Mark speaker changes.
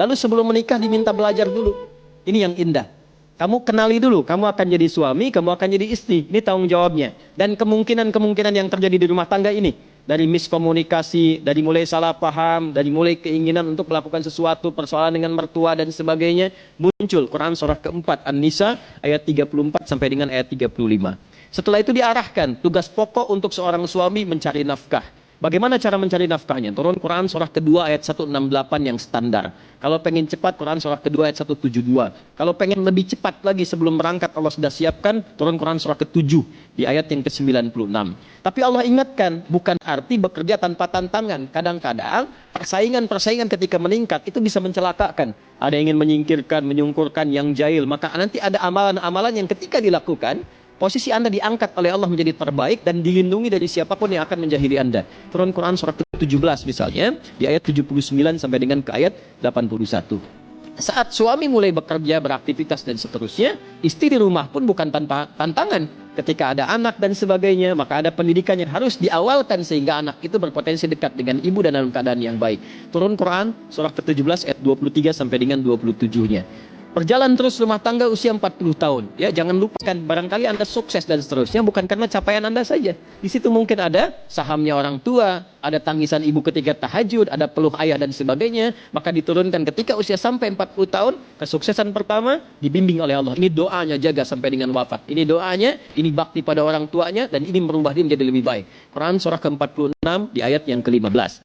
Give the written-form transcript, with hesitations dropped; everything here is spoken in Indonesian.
Speaker 1: Lalu sebelum menikah diminta belajar dulu. Ini yang indah. Kamu kenali dulu, kamu akan jadi suami, kamu akan jadi istri. Ini tanggung jawabnya. Dan kemungkinan-kemungkinan yang terjadi di rumah tangga ini. Dari miskomunikasi, dari mulai salah paham, dari mulai keinginan untuk melakukan sesuatu, persoalan dengan mertua dan sebagainya. Muncul Quran surah keempat, An-Nisa ayat 34 sampai dengan ayat 35. Setelah itu diarahkan, tugas pokok untuk seorang suami mencari nafkah. Bagaimana cara mencari nafkahnya? Turun Quran surah kedua ayat 168 yang standar. Kalau pengen cepat, Quran surah kedua ayat 172. Kalau pengen lebih cepat lagi sebelum berangkat, Allah sudah siapkan, turun Quran surah ke-7 di ayat yang ke-96. Tapi Allah ingatkan, bukan arti bekerja tanpa tantangan. Kadang-kadang persaingan ketika meningkat itu bisa mencelakakan. Ada yang ingin menyingkirkan, menyungkurkan yang jahil. Maka nanti ada amalan-amalan yang ketika dilakukan, posisi Anda diangkat oleh Allah menjadi terbaik dan dilindungi dari siapapun yang akan menjahili Anda. Turun Quran surah ke-17 misalnya, di ayat 79 sampai dengan ke ayat 81. Saat suami mulai bekerja, beraktivitas dan seterusnya, istri di rumah pun bukan tanpa tantangan. Ketika ada anak dan sebagainya, maka ada pendidikan yang harus diawalkan sehingga anak itu berpotensi dekat dengan ibu dan dalam keadaan yang baik. Turun Quran surah ke-17 ayat 23 sampai dengan 27-nya. Perjalanan terus rumah tangga usia 40 tahun. Ya, jangan lupakan barangkali Anda sukses dan seterusnya bukan karena capaian Anda saja. Di situ mungkin ada sahamnya orang tua, ada tangisan ibu ketika tahajud, ada peluh ayah dan sebagainya. Maka diturunkan ketika usia sampai 40 tahun, kesuksesan pertama dibimbing oleh Allah. Ini doanya jaga sampai dengan wafat. Ini doanya, ini bakti pada orang tuanya dan ini merubah dia menjadi lebih baik. Quran surah ke-46 di ayat yang ke-15.